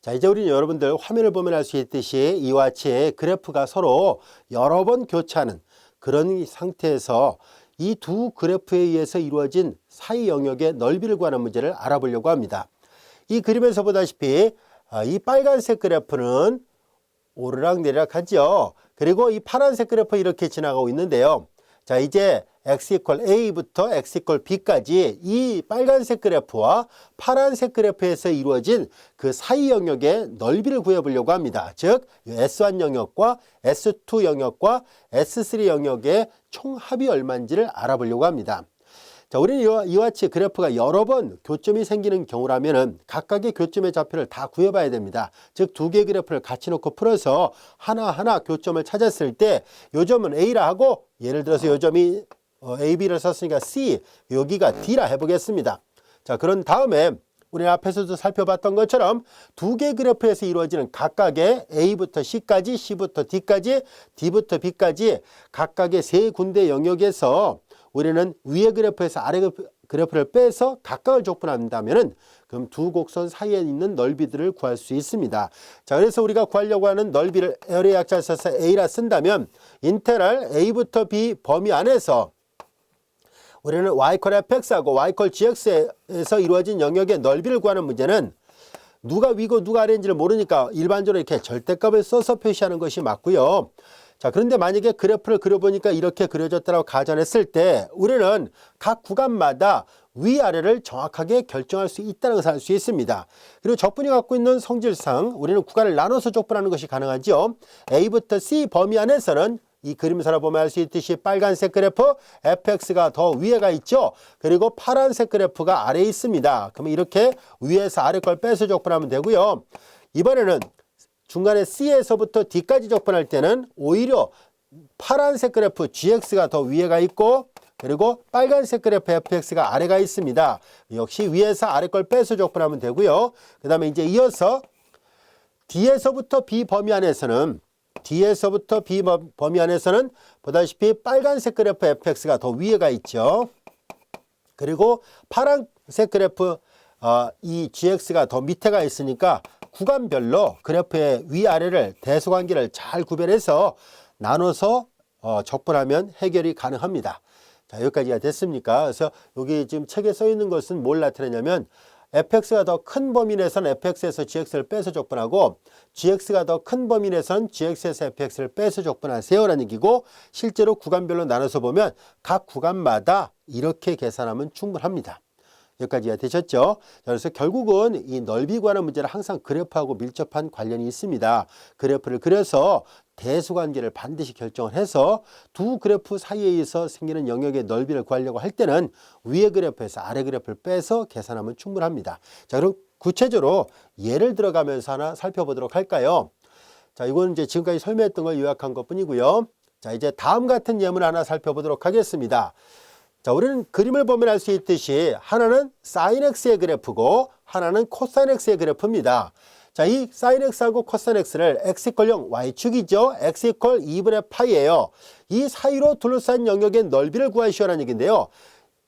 자, 이제 우리 여러분들 화면을 보면 알 수 있듯이 이와 같이 그래프가 서로 여러 번 교차하는 그런 상태에서 이 두 그래프에 의해서 이루어진 사이 영역의 넓이를 구하는 문제를 알아보려고 합니다. 이 그림에서 보다시피 이 빨간색 그래프는 오르락내리락 하죠. 그리고 이 파란색 그래프 이렇게 지나가고 있는데요. 자, 이제 x = a부터 x = b까지 이 빨간색 그래프와 파란색 그래프에서 이루어진 그 사이 영역의 넓이를 구해보려고 합니다. 즉 S1 영역과 S2 영역과 S3 영역의 총합이 얼마인지를 알아보려고 합니다. 자, 우리는 이와 같이 그래프가 여러 번 교점이 생기는 경우라면 각각의 교점의 좌표를 다 구해봐야 됩니다. 즉 두 개의 그래프를 같이 놓고 풀어서 하나하나 교점을 찾았을 때 요 점은 A라 하고, 예를 들어서 요 점이 A, B를 썼으니까 C, 여기가 D라 해보겠습니다. 자, 그런 다음에 우리 앞에서도 살펴봤던 것처럼 두 개의 그래프에서 이루어지는 각각의 A부터 C까지, C부터 D까지, D부터 B까지 각각의 세 군데 영역에서 우리는 위의 그래프에서 아래 그래프를 빼서 각각을 족분한다면 그럼 두 곡선 사이에 있는 넓이들을 구할 수 있습니다. 자, 그래서 우리가 구하려고 하는 넓이를 에어의 약자를 써서 A라 쓴다면 인테랄 A부터 B 범위 안에서 우리는 y = fx하고 y = gx에서 이루어진 영역의 넓이를 구하는 문제는 누가 위고 누가 아래인지를 모르니까 일반적으로 이렇게 절대값을 써서 표시하는 것이 맞고요. 자, 그런데 만약에 그래프를 그려보니까 이렇게 그려졌다고 가정했을 때 우리는 각 구간마다 위아래를 정확하게 결정할 수 있다는 것을 알 수 있습니다. 그리고 적분이 갖고 있는 성질상 우리는 구간을 나눠서 족분하는 것이 가능하죠. A부터 C 범위 안에서는 이 그림에서 보면 알 수 있듯이 빨간색 그래프 fx가 더 위에가 있죠. 그리고 파란색 그래프가 아래에 있습니다. 그러면 이렇게 위에서 아래 걸 빼서 족분하면 되고요. 이번에는 중간에 C에서부터 D까지 족분할 때는 오히려 파란색 그래프 gx가 더 위에가 있고, 그리고 빨간색 그래프 fx가 아래가 있습니다. 역시 위에서 아래 걸 빼서 족분하면 되고요. 그 다음에 이제 이어서 D에서부터 B 범위 안에서는 보다시피 빨간색 그래프 fx가 더 위에가 있죠. 그리고 파란색 그래프 이 gx가 더 밑에가 있으니까 구간별로 그래프의 위아래를 대소관계를 잘 구별해서 나눠서 적분하면 해결이 가능합니다. 자, 여기까지가 됐습니까? 그래서 여기 지금 책에 써 있는 것은 뭘 나타내냐면 fx가 더 큰 범위 내에서는 fx에서 gx를 빼서 적분하고 gx가 더 큰 범위 내에서는 gx에서 fx를 빼서 적분하세요라는 얘기고, 실제로 구간별로 나눠서 보면 각 구간마다 이렇게 계산하면 충분합니다. 여기까지가 되셨죠? 그래서 결국은 이 넓이 구하는 문제는 항상 그래프하고 밀접한 관련이 있습니다. 그래프를 그려서 대수관계를 반드시 결정을 해서 두 그래프 사이에서 생기는 영역의 넓이를 구하려고 할 때는 위의 그래프에서 아래 그래프를 빼서 계산하면 충분합니다. 자, 그럼 구체적으로 예를 들어가면서 하나 살펴보도록 할까요? 자, 이건 이제 지금까지 설명했던 걸 요약한 것 뿐이고요. 자, 이제 다음 같은 예문 하나 살펴보도록 하겠습니다. 자, 우리는 그림을 보면 알 수 있듯이 하나는 sin x의 그래프고 하나는 cos x의 그래프입니다. 자, 이 sin x하고 cos x를 x = 0, y축이죠. x = 2분의 파이예요. 이 사이로 둘러싼 영역의 넓이를 구하시오라는 얘기인데요.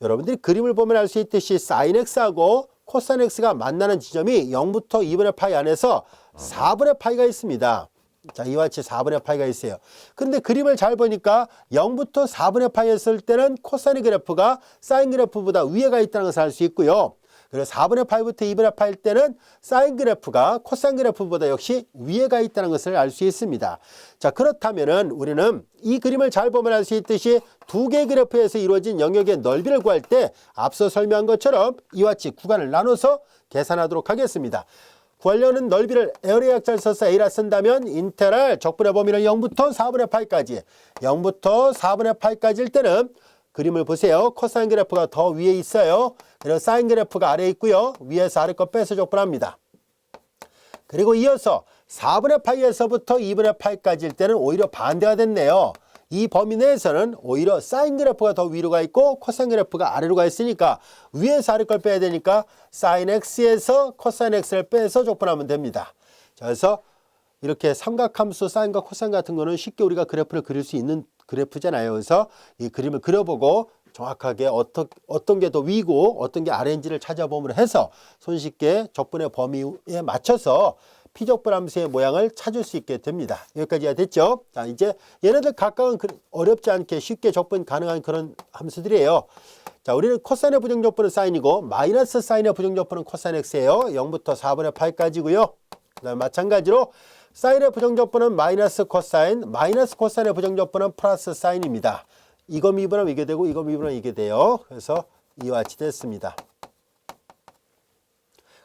여러분들이 그림을 보면 알 수 있듯이 sin x하고 cos x가 만나는 지점이 0부터 2분의 파이 안에서 4분의 파이가 있습니다. 자, 이와 같이 4분의 파이가 있어요. 근데 그림을 잘 보니까 0부터 4분의 파이 했을 때는 코사인 그래프가 사인 그래프보다 위에가 있다는 것을 알 수 있고요. 그리고 4분의 파이부터 2분의 파일 때는 사인 그래프가 코사인 그래프보다 역시 위에가 있다는 것을 알 수 있습니다. 자, 그렇다면은 우리는 이 그림을 잘 보면 알 수 있듯이 두 개의 그래프에서 이루어진 영역의 넓이를 구할 때 앞서 설명한 것처럼 이와 같이 구간을 나눠서 계산하도록 하겠습니다. 구하려는 넓이를 에어의 약자를 써서 A라 쓴다면 인테랄 적분의 범위를 0부터 4분의 파이까지 0부터 4분의 파이까지일 때는 그림을 보세요. 코사인 그래프가 더 위에 있어요. 그리고 사인 그래프가 아래에 있고요. 위에서 아래 거 빼서 적분합니다. 그리고 이어서 4분의 파이에서부터 2분의 파이까지일 때는 오히려 반대가 됐네요. 이 범위 내에서는 오히려 사인 그래프가 더 위로 가 있고 코사인 그래프가 아래로 가 있으니까 위에서 아래 걸 빼야 되니까 사인 x에서 코사인 x를 빼서 적분하면 됩니다. 자, 그래서 이렇게 삼각함수 사인과 코사인 같은 거는 쉽게 우리가 그래프를 그릴 수 있는 그래프잖아요. 그래서 이 그림을 그려보고 정확하게 어떤 게 더 위고 어떤 게 아래인지를 찾아보면 해서 손쉽게 적분의 범위에 맞춰서 피적분 함수의 모양을 찾을 수 있게 됩니다. 여기까지가 됐죠? 자, 이제 얘네들 각각은 어렵지 않게 쉽게 적분 가능한 그런 함수들이에요. 자, 우리는 코사인의 부정적분은 사인이고 마이너스 사인의 부정적분은 코사인 x예요. 0부터 4분의 파이까지고요. 그다음에 마찬가지로 사인의 부정적분은 마이너스 코사인, 마이너스 코사인의 부정적분은 플러스 사인입니다. 이거 미분하면 이게 되고 이거 미분하면 이게 돼요. 그래서 이와 같이 됐습니다.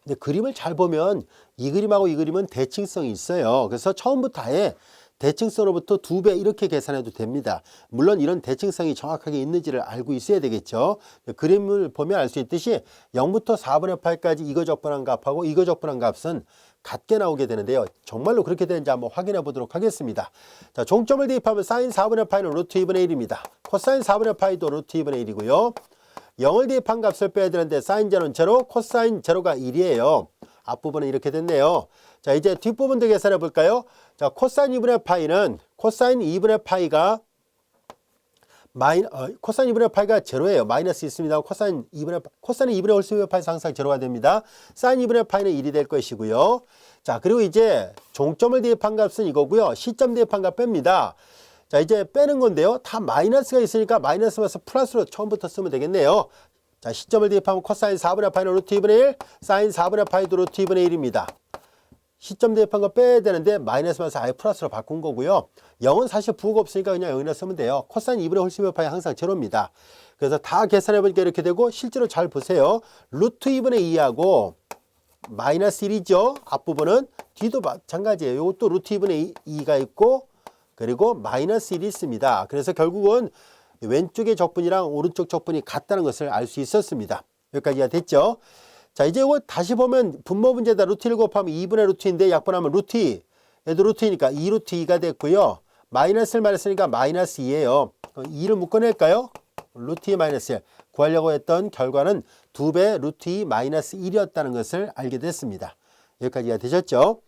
근데 그림을 잘 보면 이 그림하고 이 그림은 대칭성이 있어요. 그래서 처음부터 아예 대칭성으로부터 2배 이렇게 계산해도 됩니다. 물론 이런 대칭성이 정확하게 있는지를 알고 있어야 되겠죠. 그림을 보면 알 수 있듯이 0부터 4분의 8까지 이거 적분한 값하고 이거 적분한 값은 같게 나오게 되는데요. 정말로 그렇게 되는지 한번 확인해 보도록 하겠습니다. 자, 종점을 대입하면 사인 4분의 파이는 루트 2분의 1입니다. 코사인 4분의 파이도 루트 2분의 1이고요. 0을 대입한 값을 빼야 되는데 사인 제로는 제로, 코사인 제로가 1이에요. 앞부분은 이렇게 됐네요. 자, 이제 뒷부분도 계산해 볼까요? 자, 코사인 2분의 파이는 코사인 2분의 파이가 코사인 2분의 파이가 제로예요. 마이너스 있습니다. 코사인 2분의 홀수의 파이에서 항상 제로가 됩니다. 사인 2분의 파이는 1이 될 것이고요. 자, 그리고 이제 종점을 대입한 값은 이거고요. 시점 대입한 값 뺍니다. 자, 이제 빼는 건데요. 다 마이너스가 있으니까 마이너스에서 플러스로 처음부터 쓰면 되겠네요. 자, 시점을 대입하면 코사인 4분의 파이는 루트 2분의 1, 사인 4분의 파이도 루트 2분의 1입니다. 시점 대입한 거 빼야 되는데 마이너스면서 아예 플러스로 바꾼 거고요. 0은 사실 부호가 없으니까 그냥 0이나 쓰면 돼요. 코사인 2분의 홀수의 파이 항상 제로입니다. 그래서 다 계산해 보니까 이렇게 되고 실제로 잘 보세요. 루트 2분의 2하고 마이너스 1이죠. 앞부분은 뒤도 마찬가지예요. 이것도 루트 2분의 2가 있고 그리고 마이너스 1이 있습니다. 그래서 결국은 왼쪽의 적분이랑 오른쪽 적분이 같다는 것을 알 수 있었습니다. 여기까지가 됐죠. 자, 이제 이거 다시 보면 분모 문제다. 루트 1 곱하면 2분의 루트 2인데 약분하면 루트 2. 얘도 루트 2니까 2 루트 2가 됐고요. 마이너스를 말했으니까 마이너스 2예요. 2를 묶어낼까요? 루트 2 마이너스 1. 구하려고 했던 결과는 2배 루트 2 마이너스 1이었다는 것을 알게 됐습니다. 여기까지가 되셨죠?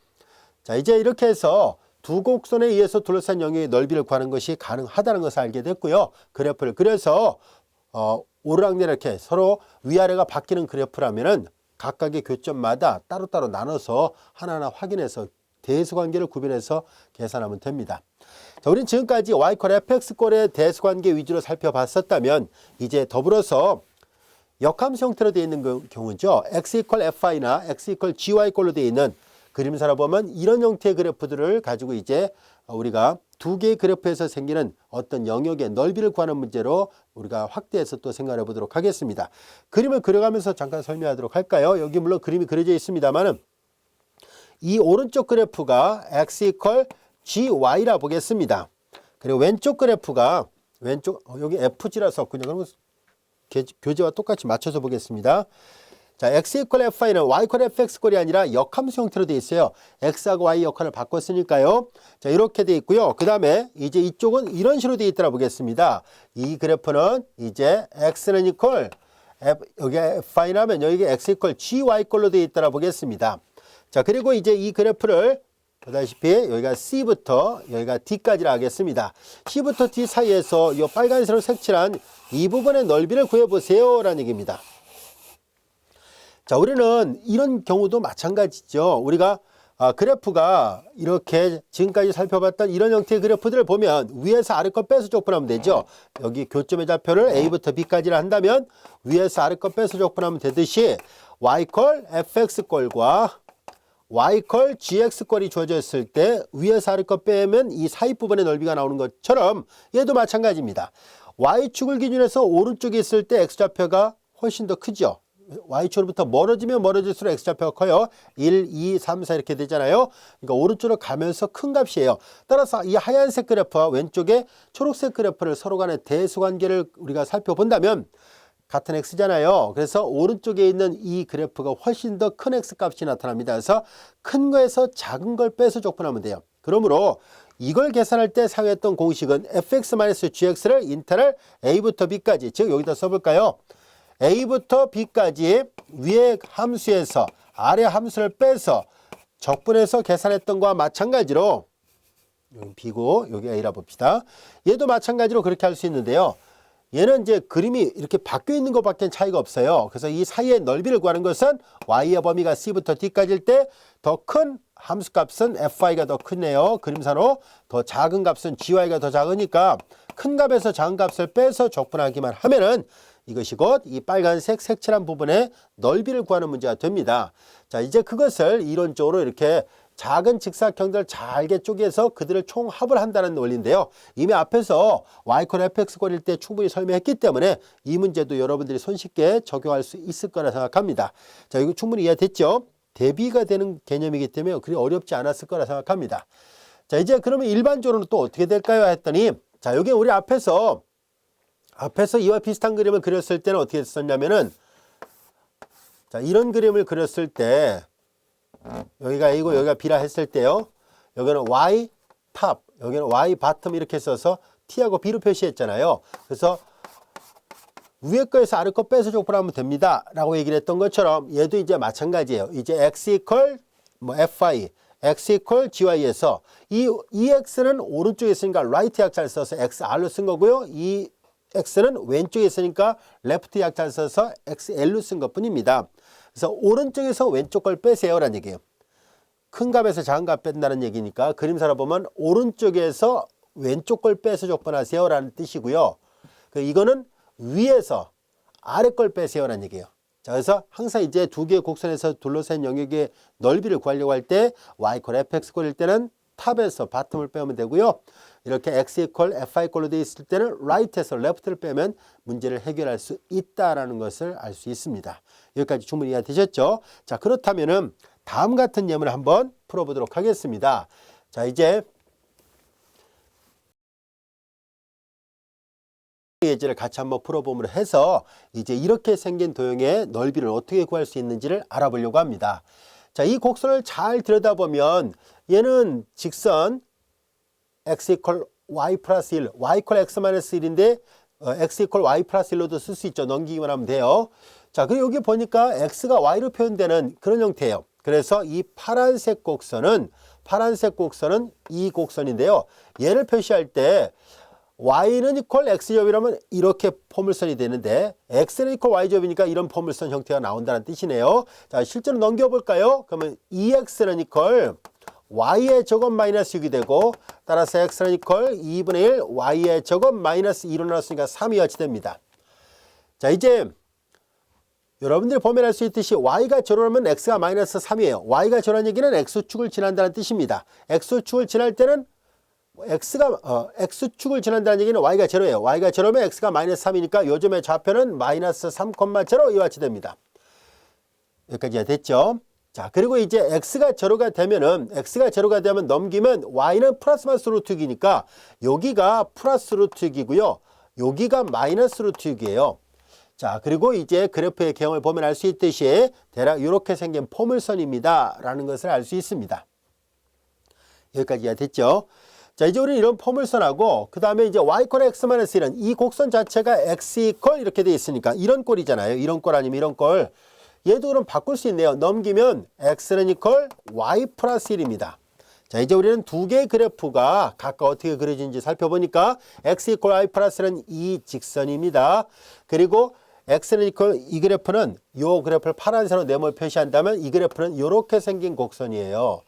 자, 이제 이렇게 해서 두 곡선에 의해서 둘러싼 영역의 넓이를 구하는 것이 가능하다는 것을 알게 됐고요. 그래프를 그려서 오르락내리락 이렇게 서로 위아래가 바뀌는 그래프라면은 각각의 교점마다 따로따로 나눠서 하나하나 확인해서 대수관계를 구별해서 계산하면 됩니다. 자, 우리는 지금까지 y 콜 fx꼴의 대수관계 위주로 살펴봤었다면 이제 더불어서 역함수 형태로 되어 있는 경우죠. x 이퀄 fi나 x 이퀄 gy꼴로 되어 있는 그림사로 보면 이런 형태의 그래프들을 가지고 이제 우리가 두 개의 그래프에서 생기는 어떤 영역의 넓이를 구하는 문제로 우리가 확대해서 또 생각해 보도록 하겠습니다. 그림을 그려가면서 잠깐 설명하도록 할까요? 여기 물론 그림이 그려져 있습니다만은 이 오른쪽 그래프가 x 이퀄 gy라 보겠습니다. 그리고 왼쪽 그래프가 여기 fg라서 그냥 그러면 교재와 똑같이 맞춰서 보겠습니다. 자, x 이퀄 fi는 y 이퀄 fx꼴이 아니라 역함수 형태로 되어 있어요. x하고 y 역할을 바꿨으니까요. 자, 이렇게 되어 있고요. 그 다음에 이제 이쪽은 이런 식으로 되어 있더라 보겠습니다. 이 그래프는 이제 x는 이퀄 여기 fi라면 여기 x 이퀄 gy꼴로 되어 있더라 보겠습니다. 자, 그리고 이제 이 그래프를 보다시피 여기가 C부터 여기가 D까지를 하겠습니다. C부터 D 사이에서 이 빨간색으로 색칠한 이 부분의 넓이를 구해보세요 라는 얘기입니다. 자, 우리는 이런 경우도 마찬가지죠. 우리가 그래프가 이렇게 지금까지 살펴봤던 이런 형태의 그래프들을 보면 위에서 아래 것 빼서 적분하면 되죠. 여기 교점의 좌표를 A부터 B까지를 한다면 위에서 아래 것 빼서 적분하면 되듯이 Y꼴 fx꼴과 Y꼴 gx꼴이 주어져 있을 때 위에서 아래 것 빼면 이 사이 부분의 넓이가 나오는 것처럼 얘도 마찬가지입니다. Y축을 기준해서 오른쪽에 있을 때 x좌표가 훨씬 더 크죠. Y축으로부터 멀어지면 멀어질수록 X좌표가 커요. 1, 2, 3, 4 이렇게 되잖아요. 그러니까 오른쪽으로 가면서 큰 값이에요. 따라서 이 하얀색 그래프와 왼쪽에 초록색 그래프를 서로 간의 대수관계를 우리가 살펴본다면 같은 X잖아요. 그래서 오른쪽에 있는 이 그래프가 훨씬 더 큰 X 값이 나타납니다. 그래서 큰 거에서 작은 걸 빼서 적분하면 돼요. 그러므로 이걸 계산할 때 사용했던 공식은 fx-gx를 인터럴 a부터 b까지, 즉 여기다 써볼까요? A부터 B까지 위에 함수에서 아래 함수를 빼서 적분해서 계산했던 것과 마찬가지로 여기 B고 여기 A라 봅시다. 얘도 마찬가지로 그렇게 할 수 있는데요. 얘는 이제 그림이 이렇게 바뀌어 있는 것밖에 차이가 없어요. 그래서 이 사이의 넓이를 구하는 것은 y의 범위가 c부터 d까지일 때 더 큰 함수값은 fy가 더 크네요. 그림상으로 더 작은 값은 gy가 더 작으니까 큰 값에서 작은 값을 빼서 적분하기만 하면은 이것이 곧 이 빨간색 색칠한 부분의 넓이를 구하는 문제가 됩니다. 자, 이제 그것을 이론적으로 이렇게 작은 직사각형들 잘게 쪼개서 그들을 총합을 한다는 원리인데요. 이미 앞에서 y = fx 꼴일 때 충분히 설명했기 때문에 이 문제도 여러분들이 손쉽게 적용할 수 있을 거라 생각합니다. 자, 이거 충분히 이해됐죠? 대비가 되는 개념이기 때문에 그리 어렵지 않았을 거라 생각합니다. 자, 이제 그러면 일반적으로는 또 어떻게 될까요? 했더니, 자, 여기 우리 앞에서 이와 비슷한 그림을 그렸을 때는 어떻게 했었냐면은, 자, 이런 그림을 그렸을 때 여기가 A고 여기가 B라 했을 때요. 여기는 Y 탑, 여기는 Y 바텀 이렇게 써서 T하고 B로 표시했잖아요. 그래서 위에 거에서 아래 거 빼서 적분하면 됩니다. 라고 얘기를 했던 것처럼 얘도 이제 마찬가지예요. 이제 X FI, X GY에서 이 X는 오른쪽에 있으니까 right 약자를 써서 XR로 쓴 거고요. 이 X는 왼쪽에 있으니까 left 약자를 써서 XL로 쓴 것 뿐입니다. 그래서 오른쪽에서 왼쪽 걸 빼세요라는 얘기예요. 큰 값에서 작은 값 뺀다는 얘기니까 그림사로 보면 오른쪽에서 왼쪽 걸 빼서 적분하세요라는 뜻이고요. 이거는 위에서 아래 걸 빼세요라는 얘기예요. 자, 그래서 항상 이제 두 개의 곡선에서 둘러싼 영역의 넓이를 구하려고 할 때 y = fx 꼴일 때는 탑에서 바텀을 빼면 되고요. 이렇게 x = fi 꼴로 되어 있을 때는 right에서 left를 빼면 문제를 해결할 수 있다라는 것을 알 수 있습니다. 여기까지 충분히 이해되셨죠? 자, 그렇다면은 다음 같은 예문을 한번 풀어보도록 하겠습니다. 자, 이제 예제를 같이 한번 풀어보므로 해서 이제 이렇게 생긴 도형의 넓이를 어떻게 구할 수 있는지를 알아보려고 합니다. 자, 이 곡선을 잘 들여다보면 얘는 직선 x = y 플러스 1, y = x 마이너스 1인데 x = y 플러스 1로도 쓸 수 있죠. 넘기기만 하면 돼요. 자, 그리고 여기 보니까 x가 y로 표현되는 그런 형태예요. 그래서 이 파란색 곡선은 이 곡선인데요. 얘를 표시할 때 y는 이퀄 x제곱이라면 이렇게 포물선이 되는데 x는 이퀄 y제곱이니까 이런 포물선 형태가 나온다는 뜻이네요. 자, 실제로 넘겨볼까요? 그러면 2x는 이퀄 y의 제곱 마이너스 6이 되고 따라서 x는 이퀄 2분의 1 y의 제곱 마이너스 2로 나눴으니까 3이 같이 됩니다. 자, 이제 여러분들이 보면 알 수 있듯이 y가 제로라면 x가 마이너스 3이에요. y가 제로라는 얘기는 x축을 지난다는 뜻입니다. x축을 지날 때는 x축을 지난다는 얘기는 y가 제로예요. y가 제로면 x가 마이너스 3이니까 요즘의 좌표는 마이너스 3,0 이와 같이 됩니다. 여기까지 됐죠? 자, 그리고 이제 x가 제로가 되면 넘기면 y는 플러스 마이너스 루트 6이니까 여기가 플러스 루트 6이고요. 여기가 마이너스 루트 6이에요. 자, 그리고 이제 그래프의 개형을 보면 알 수 있듯이 대략 이렇게 생긴 포물선입니다. 라는 것을 알 수 있습니다. 여기까지 됐죠? 자, 이제 우리는 이런 포물선하고 그 다음에 이제 y = x-1은 이 곡선 자체가 x = 이렇게 돼 있으니까 이런 꼴이잖아요. 이런 꼴 아니면 이런 꼴. 얘도 그럼 바꿀 수 있네요. 넘기면 x는 이퀄 y 플러스 1입니다. 자, 이제 우리는 두 개의 그래프가 각각 어떻게 그려지는지 살펴보니까 x = y 플러스 1은 이 직선입니다. 그리고 x는 이퀄 이 그래프는 요 그래프를 파란색으로 네모를 표시한다면 이 그래프는 이렇게 생긴 곡선이에요.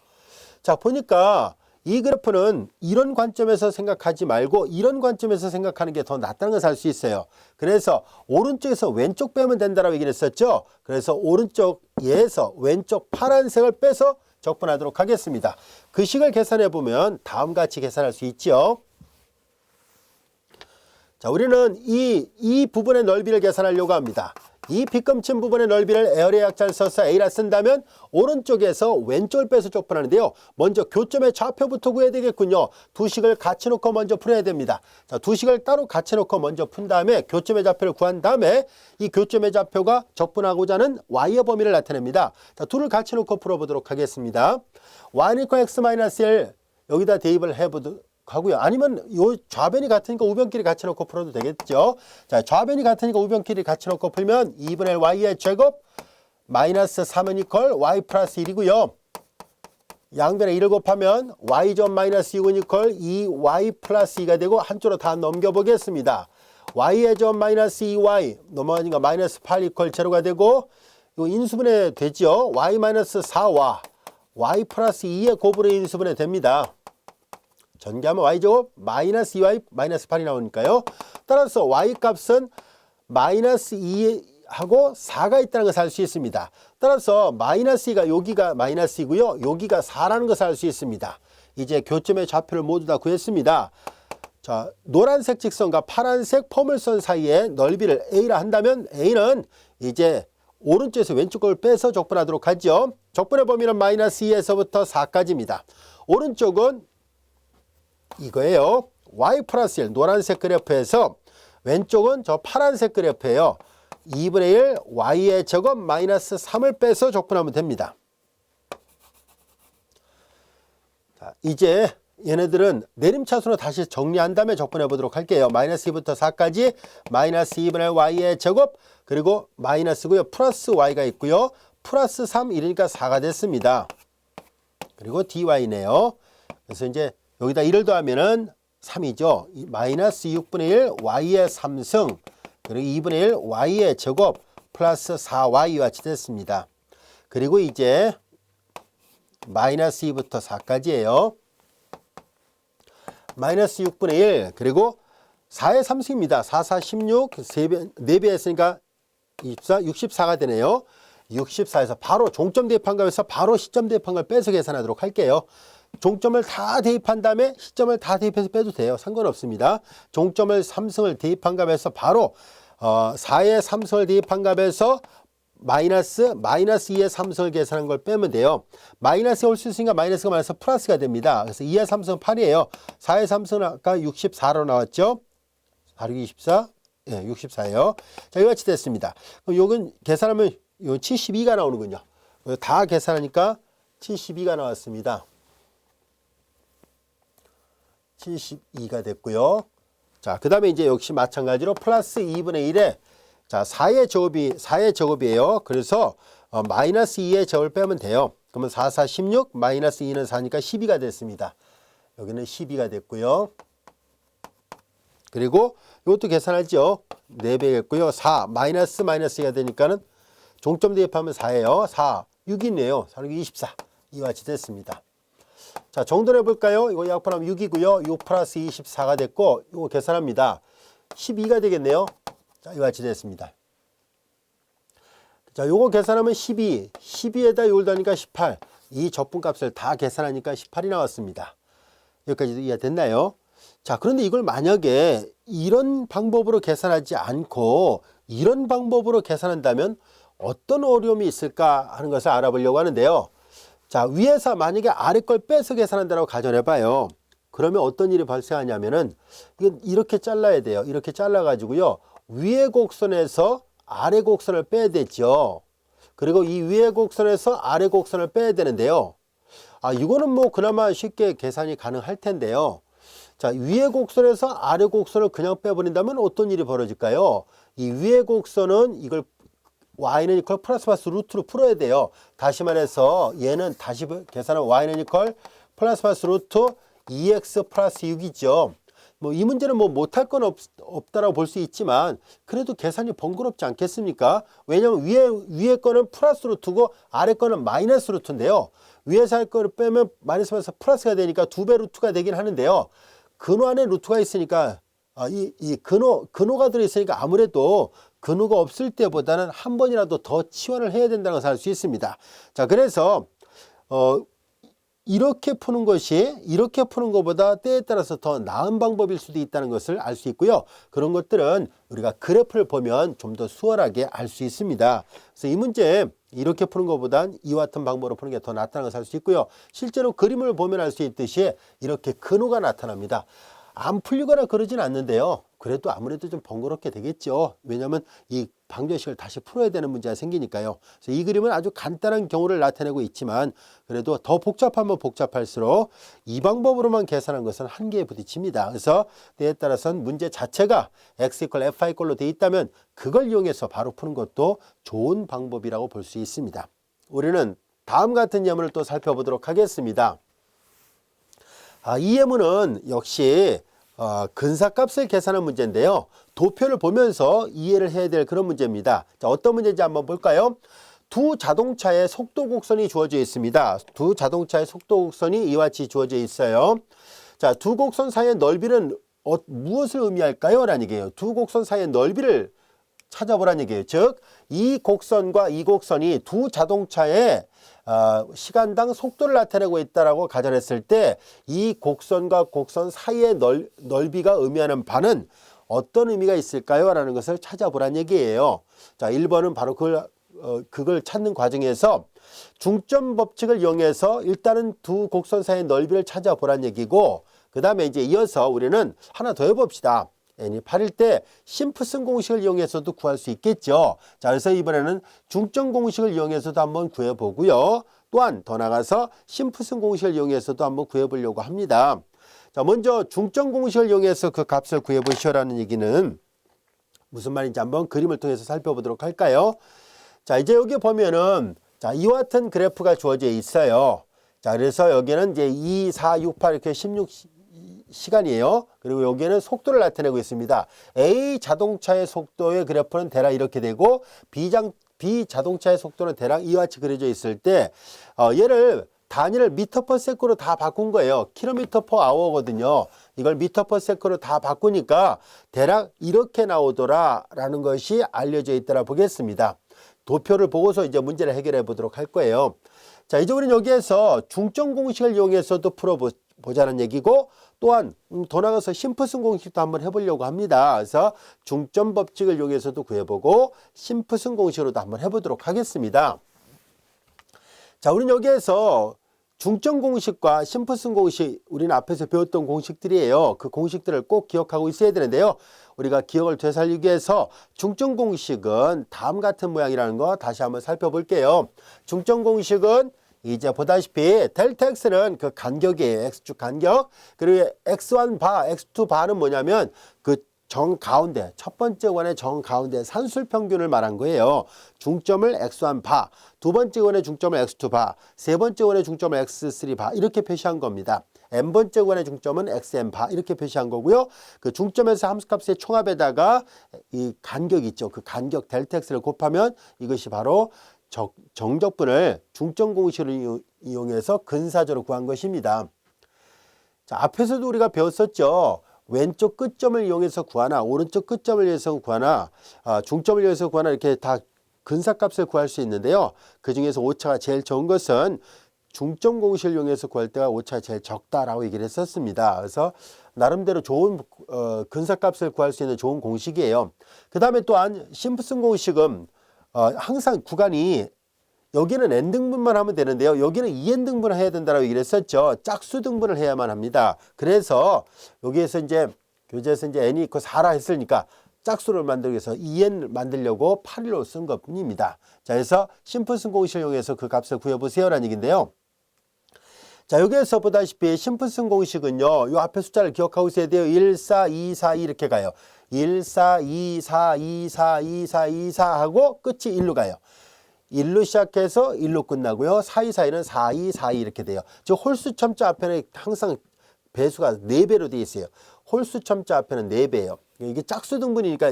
자, 보니까 이 그래프는 이런 관점에서 생각하지 말고 이런 관점에서 생각하는 게 더 낫다는 것을 알 수 있어요. 그래서 오른쪽에서 왼쪽 빼면 된다라고 얘기를 했었죠. 그래서 오른쪽에서 왼쪽 파란색을 빼서 적분하도록 하겠습니다. 그 식을 계산해 보면 다음과 같이 계산할 수 있죠. 자, 우리는 이 부분의 넓이를 계산하려고 합니다. 이 빗금친 부분의 넓이를 에어리어 약자를 써서 A라 쓴다면 오른쪽에서 왼쪽을 빼서 적분하는데요. 먼저 교점의 좌표부터 구해야 되겠군요. 두 식을 같이 놓고 먼저 풀어야 됩니다. 자, 두 식을 따로 같이 놓고 먼저 푼 다음에 교점의 좌표를 구한 다음에 이 교점의 좌표가 적분하고자 하는 y의 범위를 나타냅니다. 자, 둘을 같이 놓고 풀어보도록 하겠습니다. y는 x-1 여기다 대입을 해보도록 하고요. 아니면 요 좌변이 같으니까 우변끼리 같이 놓고 풀어도 되겠죠. 자, 좌변이 같으니까 우변끼리 같이 놓고 풀면 2분의 1 y의 제곱 마이너스 3은 이퀄 y 플러스 1이고요. 양변에 1을 곱하면 y 점 마이너스 6은 이퀄 2y 플러스 2가 되고 한쪽으로 다 넘겨보겠습니다. y의 제곱 마이너스 2y 넘어가니까 마이너스 8 이퀄 제로가 되고 요 인수분해 되죠. y 마이너스 4와 y 플러스 2의 곱으로 인수분해 됩니다. 전개하면 y제곱 마이너스 2y 마이너스 8이 나오니까요. 따라서 y 값은 마이너스 2하고 4가 있다는 것을 알 수 있습니다. 따라서 마이너스 2가 여기가 마이너스 2고요. 여기가 4라는 것을 알 수 있습니다. 이제 교점의 좌표를 모두 다 구했습니다. 자, 노란색 직선과 파란색 포물선 사이의 넓이를 A라 한다면 A는 이제 오른쪽에서 왼쪽 걸 빼서 적분하도록 하죠. 적분의 범위는 마이너스 2에서부터 4까지입니다. 오른쪽은 이거예요. y 플러스 1 노란색 그래프에서 왼쪽은 저 파란색 그래프예요. 2분의 1 y의 제곱 마이너스 3을 빼서 적분하면 됩니다. 자, 이제 얘네들은 내림차순으로 다시 정리한 다음에 적분해 보도록 할게요. 마이너스 2부터 4까지 마이너스 2분의 1 y의 제곱 그리고 마이너스고요. 플러스 y가 있고요. 플러스 3 이러니까 4가 됐습니다. 그리고 dy네요. 그래서 이제 여기다 1을 더하면은 3이죠. 마이너스 6분의 1 y의 3승 그리고 2분의 1 y의 제곱 플러스 4y와 같이 됐습니다. 그리고 이제 마이너스 2부터 4까지예요. 마이너스 6분의 1 그리고 4의 3승입니다. 4, 4, 16 4배 했으니까 24, 64가 되네요. 64에서 바로 종점 대입한 값에서 바로 시점 대입한 걸 빼서 계산하도록 할게요. 종점을 다 대입한 다음에 시점을 다 대입해서 빼도 돼요. 상관없습니다. 종점을 3승을 대입한 값에서 바로 4의 3승을 대입한 값에서 마이너스 2의 3승을 계산한 걸 빼면 돼요. 마이너스가 올 수 있으니까 마이너스가 많아서 플러스가 됩니다. 그래서 2의 3승은 8이에요. 4의 3승은 아까 64로 나왔죠. 4, 6, 24. 예, 64예요. 자, 이와 같이 됐습니다. 그럼 요건 계산하면 요 72가 나오는군요. 다 계산하니까 72가 나왔습니다. 72가 됐고요. 자, 그 다음에 이제 역시 마찬가지로 플러스 2분의 1에 자, 4의 제곱이에요. 그래서 마이너스 2의 제곱을 빼면 돼요. 그러면 4, 4, 16 마이너스 2는 4니까 12가 됐습니다. 여기는 12가 됐고요. 그리고 이것도 계산하죠. 4배겠고요. 4 마이너스 2가 되니까는 종점 대입하면 4예요. 4, 6이네요. 4, 6, 24. 이와 같이 됐습니다. 자, 정돈해 볼까요? 이거 약분하면 6이고요. 6 플러스 24가 됐고 이거 계산합니다. 12가 되겠네요. 자, 이와 같이 됐습니다. 자, 요거 계산하면 12, 12에다 요걸 더하니까 18. 이 적분값을 다 계산하니까 18이 나왔습니다. 여기까지도 이해됐나요? 자, 그런데 이걸 만약에 이런 방법으로 계산하지 않고 이런 방법으로 계산한다면 어떤 어려움이 있을까 하는 것을 알아보려고 하는데요. 자, 위에서 만약에 아래 걸 빼서 계산한다고 가정해 봐요. 그러면 어떤 일이 발생하냐면은 이건 이렇게 잘라야 돼요. 이렇게 잘라 가지고요. 위의 곡선에서 아래 곡선을 빼야 되죠. 그리고 이 위의 곡선에서 아래 곡선을 빼야 되는데요. 이거는 뭐 그나마 쉽게 계산이 가능할 텐데요. 자, 위의 곡선에서 아래 곡선을 그냥 빼버린다면 어떤 일이 벌어질까요? 이 위의 곡선은 이걸 y는 이퀄 플러스 마이너스 루트로 풀어야 돼요. 다시 말해서 얘는 다시 계산하면 y는 이퀄 플러스 마이너스 루트 2x 플러스 6이죠. 뭐 이 문제는 뭐 못할 건 없다라고 볼 수 있지만 그래도 계산이 번거롭지 않겠습니까? 왜냐하면 위에 거는 플러스 루트고 아래 거는 마이너스 루트인데요. 위에서 할 거를 빼면 마이너스에서 플러스가 되니까 2배 루트가 되긴 하는데요. 근호 안에 루트가 있으니까 이 근호가 들어있으니까 아무래도 근호가 없을 때보다는 한 번이라도 더 치환을 해야 된다는 것을 알 수 있습니다. 자, 그래서 이렇게 푸는 것보다 때에 따라서 더 나은 방법일 수도 있다는 것을 알 수 있고요. 그런 것들은 우리가 그래프를 보면 좀 더 수월하게 알 수 있습니다. 그래서 이 문제 이렇게 푸는 것보단 이와 같은 방법으로 푸는 게 더 낫다는 것을 알 수 있고요. 실제로 그림을 보면 알 수 있듯이 이렇게 근호가 나타납니다. 안 풀리거나 그러진 않는데요. 그래도 아무래도 좀 번거롭게 되겠죠. 왜냐하면 이 방정식을 다시 풀어야 되는 문제가 생기니까요. 그래서 이 그림은 아주 간단한 경우를 나타내고 있지만 그래도 더 복잡하면 복잡할수록 이 방법으로만 계산한 것은 한계에 부딪힙니다. 그래서 때에 따라서는 문제 자체가 x = f(i)꼴로 되어 있다면 그걸 이용해서 바로 푸는 것도 좋은 방법이라고 볼 수 있습니다. 우리는 다음 같은 예문을 또 살펴보도록 하겠습니다. 이 예문은 역시 근사값을 계산하는 문제인데요. 도표를 보면서 이해를 해야 될 그런 문제입니다. 자, 어떤 문제인지 한번 볼까요? 두 자동차의 속도 곡선이 주어져 있습니다. 두 자동차의 속도 곡선이 이와 같이 주어져 있어요. 자, 두 곡선 사이의 넓이는 무엇을 의미할까요? 라는 얘기예요. 두 곡선 사이의 넓이를 찾아보라는 얘기예요. 즉, 이 곡선과 이 곡선이 두 자동차의 시간당 속도를 나타내고 있다라고 가정했을 때 이 곡선과 곡선 사이의 넓이가 의미하는 바는 어떤 의미가 있을까요? 라는 것을 찾아보라는 얘기예요. 자, 1번은 바로 그걸 찾는 과정에서 중점 법칙을 이용해서 일단은 두 곡선 사이의 넓이를 찾아보라는 얘기고, 그 다음에 이제 이어서 우리는 하나 더 해봅시다. n이 8일 때 심프슨 공식을 이용해서도 구할 수 있겠죠. 자, 그래서 이번에는 중점 공식을 이용해서도 한번 구해보고요. 또한 더 나가서 심프슨 공식을 이용해서도 한번 구해보려고 합니다. 자, 먼저 중점 공식을 이용해서 그 값을 구해보시오라는 얘기는 무슨 말인지 한번 그림을 통해서 살펴보도록 할까요? 자, 이제 여기 보면은 자, 이와 같은 그래프가 주어져 있어요. 자, 그래서 여기는 이제 2, 4, 6, 8 이렇게 16 시간이에요. 그리고 여기에는 속도를 나타내고 있습니다. A 자동차의 속도의 그래프는 대략 이렇게 되고 B 자동차의 속도는 대략 이와 같이 그려져 있을 때 얘를 단위를 미터 퍼 세컨으로 다 바꾼 거예요. 킬로미터 퍼 아워거든요. 이걸 미터 퍼 세컨으로 다 바꾸니까 대략 이렇게 나오더라 라는 것이 알려져 있더라 보겠습니다. 도표를 보고서 이제 문제를 해결해 보도록 할 거예요. 자, 이제 우리는 여기에서 중점 공식을 이용해서도 풀어보자는 얘기고, 또한 더 나가서 심프슨 공식도 한번 해보려고 합니다. 그래서 중점 법칙을 이용해서도 구해보고 심프슨 공식으로도 한번 해보도록 하겠습니다. 자, 우리는 여기에서 중점 공식과 심프슨 공식, 우리는 앞에서 배웠던 공식들이에요. 그 공식들을 꼭 기억하고 있어야 되는데요. 우리가 기억을 되살리기 위해서 중점 공식은 다음 같은 모양이라는 거 다시 한번 살펴볼게요. 중점 공식은 이제 보다시피 델타 x는 그 간격이에요. x축 간격. 그리고 x1 바, x2 바는 뭐냐면 그 정가운데, 첫 번째 원의 정가운데 산술 평균을 말한 거예요. 중점을 x1 바, 두 번째 원의 중점을 x2 바, 세 번째 원의 중점을 x3 바 이렇게 표시한 겁니다. n번째 원의 중점은 xn 바 이렇게 표시한 거고요. 그 중점에서 함수값의 총합에다가 이 간격 있죠. 그 간격 델타 x를 곱하면 이것이 바로 정적분을 중점 공식을 이용해서 근사적으로 구한 것입니다. 자, 앞에서도 우리가 배웠었죠. 왼쪽 끝점을 이용해서 구하나 오른쪽 끝점을 이용해서 구하나 중점을 이용해서 구하나 이렇게 다 근사값을 구할 수 있는데요. 그 중에서 오차가 제일 적은 것은 중점 공식을 이용해서 구할 때가 오차가 제일 적다라고 얘기를 했었습니다. 그래서 나름대로 좋은 근사값을 구할 수 있는 좋은 공식이에요. 그 다음에 또한 심프슨 공식은 항상 구간이 여기는 n등분만 하면 되는데요. 여기는 2n등분을 해야 된다고 얘기를 했었죠. 짝수 등분을 해야만 합니다. 그래서 여기에서 이제 교재에서 이제 n이 있고 4라 했으니까 짝수를 만들기 위해서 2n 만들려고 8로 쓴 것뿐입니다. 자, 그래서 심프슨 공식을 이용해서 그 값을 구해보세요라는 얘기인데요. 자, 여기에서 보다시피 심프슨 공식은요. 이 앞에 숫자를 기억하고 있어야 돼요. 1, 4, 2, 4, 2 이렇게 가요. 1, 4, 2, 4, 2, 4, 2, 4, 2, 4 하고 끝이 1로 가요. 1로 시작해서 1로 끝나고요. 4, 2, 4, 2는 4, 2, 4, 2 이렇게 돼요. 즉 홀수 첨자 앞에는 항상 배수가 4배로 되어 있어요. 홀수 첨자 앞에는 4배예요. 이게 짝수 등분이니까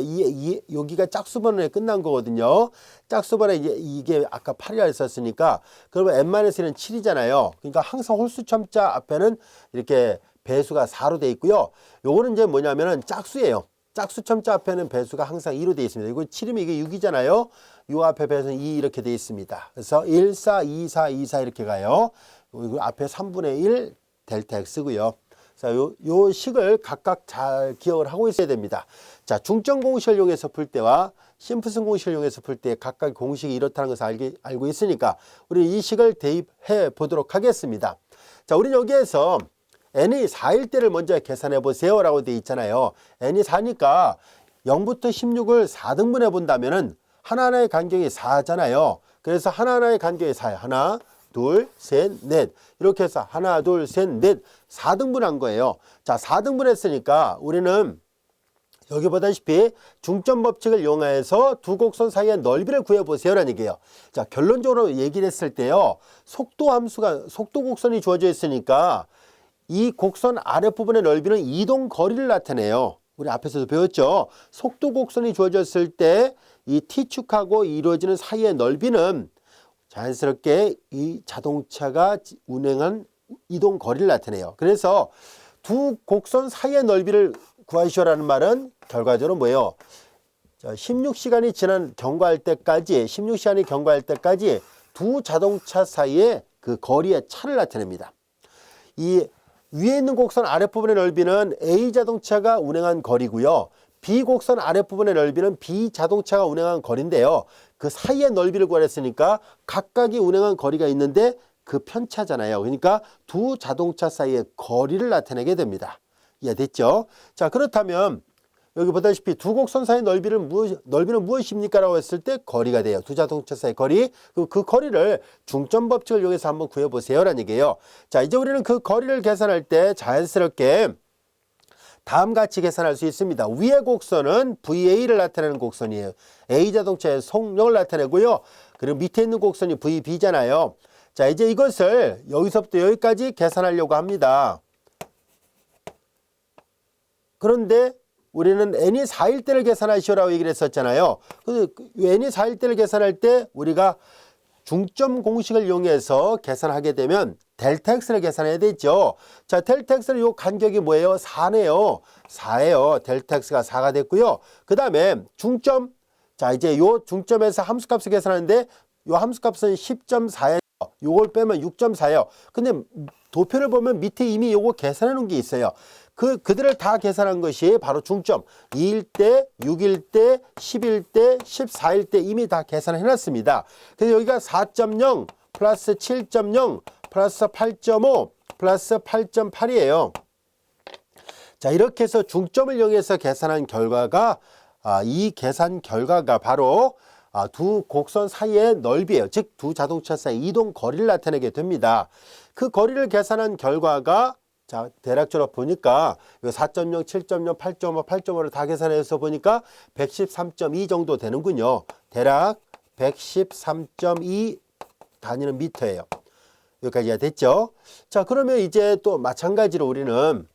여기가 짝수번에 끝난 거거든요. 짝수번에 이게 아까 8이라 했었으니까 그러면 n-1은 7이잖아요. 그러니까 항상 홀수 첨자 앞에는 이렇게 배수가 4로 되어 있고요. 요거는 이제 뭐냐면은 짝수예요. 짝수 첨자 앞에는 배수가 항상 2로 되어 있습니다. 이거 7이면 이게 6이잖아요. 요 앞에 배수는 2 이렇게 되어 있습니다. 그래서 1, 4, 2, 4, 2, 4 이렇게 가요. 그리고 앞에 3분의 1 델타 x고요. 자, 요 식을 각각 잘 기억을 하고 있어야 됩니다. 자, 중점 공식을 이용해서 풀 때와 심프슨 공식을 이용해서 풀 때 각각 공식이 이렇다는 것을 알고 있으니까 우리 이 식을 대입해 보도록 하겠습니다. 자, 우리는 여기에서 n이 4일 때를 먼저 계산해 보세요 라고 되어 있잖아요. n이 4니까 0부터 16을 4등분해 본다면은 하나하나의 간격이 4잖아요. 그래서 하나하나의 간격이 4예요. 하나, 둘, 셋, 넷. 이렇게 해서 하나, 둘, 셋, 넷. 4등분한 거예요. 자, 4등분 했으니까 우리는 여기 보다시피 중점 법칙을 이용해서 두 곡선 사이의 넓이를 구해보세요 라는 얘기예요. 자, 결론적으로 얘기를 했을 때요. 속도 곡선이 주어져 있으니까 이 곡선 아랫부분의 넓이는 이동 거리를 나타내요. 우리 앞에서도 배웠죠. 속도 곡선이 주어졌을 때 이 T축하고 이루어지는 사이의 넓이는 자연스럽게 이 자동차가 운행한 이동 거리를 나타내요. 그래서 두 곡선 사이의 넓이를 구하시오라는 말은 결과적으로 뭐예요? 16시간이 경과할 때까지 두 자동차 사이의 그 거리의 차를 나타냅니다. 이 위에 있는 곡선 아랫부분의 넓이는 A 자동차가 운행한 거리고요. B 곡선 아랫부분의 넓이는 B 자동차가 운행한 거리인데요. 그 사이의 넓이를 구하랬으니까 각각이 운행한 거리가 있는데 그 편차잖아요. 그러니까 두 자동차 사이의 거리를 나타내게 됩니다. 이해됐죠? 자, 그렇다면 여기 보다시피 두 곡선 사이의 넓이는 무엇입니까? 라고 했을 때 거리가 돼요. 두 자동차 사이의 거리. 그 거리를 중점 법칙을 이용해서 한번 구해보세요. 라는 얘기예요. 자, 이제 우리는 그 거리를 계산할 때 자연스럽게 다음같이 계산할 수 있습니다. 위의 곡선은 VA를 나타내는 곡선이에요. A 자동차의 속력을 나타내고요. 그리고 밑에 있는 곡선이 VB잖아요. 자, 이제 이것을 여기서부터 여기까지 계산하려고 합니다. 그런데 우리는 n이 4일 때를 계산하시오라고 얘기를 했었잖아요. n이 4일 때를 계산할 때 우리가 중점 공식을 이용해서 계산하게 되면 델타 x를 계산해야 되죠. 자, 델타 x는 요 간격이 뭐예요? 4네요. 4예요. 델타 x가 4가 됐고요. 그 다음에 중점. 자, 이제 요 중점에서 함수값을 계산하는데 요 함수값은 10.4예요. 요걸 빼면 6.4예요. 근데 도표를 보면 밑에 이미 요거 계산해 놓은 게 있어요. 그들을 다 계산한 것이 바로 중점 2일 때, 6일 때, 10일 때, 14일 때 이미 다 계산해 놨습니다. 그래서 여기가 4.0 플러스 7.0 플러스 8.5 플러스 8.8이에요. 자, 이렇게 해서 중점을 이용해서 계산한 결과가 이 계산 결과가 바로 두 곡선 사이의 넓이에요. 즉 두 자동차 사이 이동 거리를 나타내게 됩니다. 그 거리를 계산한 결과가 자, 대략적으로 보니까 4.0, 7.0, 8.5, 8.5를 다 계산해서 보니까 113.2 정도 되는군요. 대략 113.2 단위는 미터예요. 여기까지가 됐죠? 자, 그러면 이제 또 마찬가지로 우리는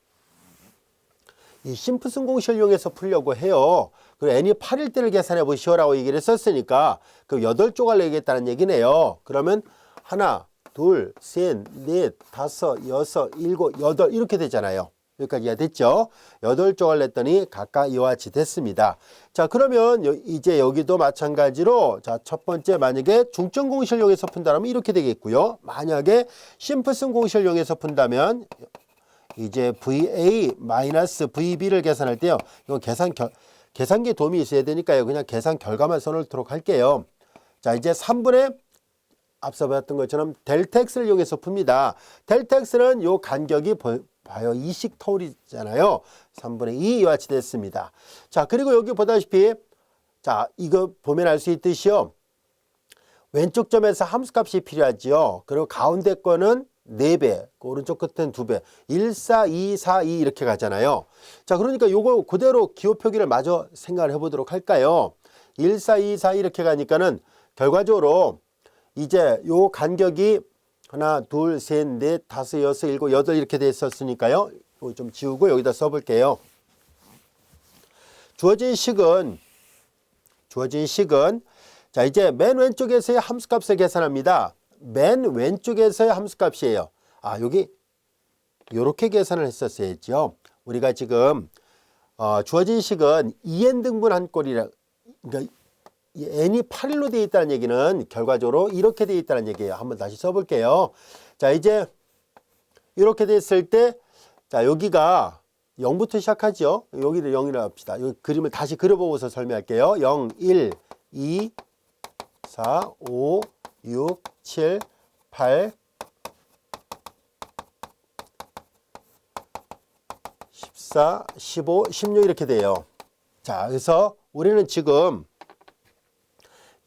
이 심플슨 공식을 이용해서 풀려고 해요. 그리고 n이 8일 때를 계산해 보시오라고 얘기를 했었으니까 그 8조각을 내겠다는 얘기네요. 그러면 하나, 둘, 셋, 넷, 다섯, 여섯, 일곱, 여덟 이렇게 되잖아요. 여기까지가 됐죠? 8조각을 냈더니 각각 이와 같이 됐습니다. 자, 그러면 이제 여기도 마찬가지로 자, 첫 번째 만약에 중점 공식을 이용해서 푼다면 이렇게 되겠고요. 만약에 심플슨 공식을 이용해서 푼다면 이제 VA-VB를 계산할 때요. 이건 계산기에 도움이 있어야 되니까요. 그냥 계산 결과만 써놓도록 할게요. 자, 이제 3분의 앞서 봤던 것처럼 델타 x를 이용해서 풉니다. 델타 x는 요 간격이 봐요. 이식 터울이잖아요. 3분의 2 이와 같이 됐습니다. 자, 그리고 여기 보다시피 자, 이거 보면 알 수 있듯이요. 왼쪽 점에서 함수값이 필요하지요. 그리고 가운데 거는 4배, 오른쪽 끝은 2배, 1, 4, 2, 4, 2 이렇게 가잖아요. 자, 그러니까 요거 그대로 기호 표기를 마저 생각을 해보도록 할까요? 1, 4, 2, 4 이렇게 가니까는 결과적으로 이제 요 간격이 하나, 둘, 셋, 넷, 다섯, 여섯, 일곱, 여덟 이렇게 됐었으니까요. 이거 좀 지우고 여기다 써볼게요. 주어진 식은 자, 이제 맨 왼쪽에서의 함수값을 계산합니다. 맨 왼쪽에서의 함수값이에요. 여기 요렇게 계산을 했었어야죠. 우리가 지금 주어진 식은 2n 등분한 꼴이라, 그러니까 n이 8일로 되어 있다는 얘기는 결과적으로 이렇게 되어 있다는 얘기예요. 한번 다시 써볼게요. 자, 이제 이렇게 됐을 때, 자, 여기가 0부터 시작하죠. 여기를 0이라고 합시다. 이 그림을 다시 그려보고서 설명할게요. 0, 1, 2, 4, 5, 6, 7, 8, 14, 15, 16 이렇게 돼요. 자, 그래서 우리는 지금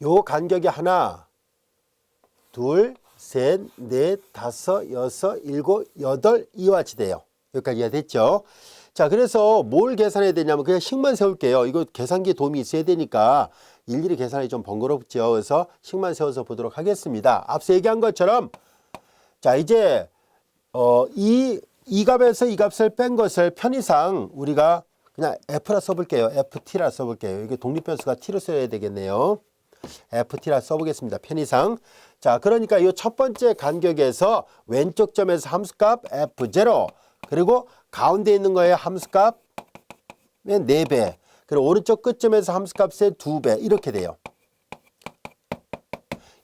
요 간격이 하나, 둘, 셋, 넷, 다섯, 여섯, 일곱, 여덟 이와 같이 돼요. 여기까지가 됐죠. 자, 그래서 뭘 계산해야 되냐면 그냥 식만 세울게요. 이거 계산기에 도움이 있어야 되니까 일일이 계산이 좀 번거롭죠. 그래서 식만 세워서 보도록 하겠습니다. 앞서 얘기한 것처럼 자, 이제 이 이 값에서 이 값을 뺀 것을 편의상 우리가 그냥 F라 써볼게요. FT라 써볼게요. 이게 독립변수가 T로 써야 되겠네요. FT라 써보겠습니다. 편의상. 자, 그러니까 이 첫 번째 간격에서 왼쪽 점에서 함수값 F0 그리고 가운데 있는 거에 함수값 4배 그리고 오른쪽 끝점에서 함수값의 2배 이렇게 돼요.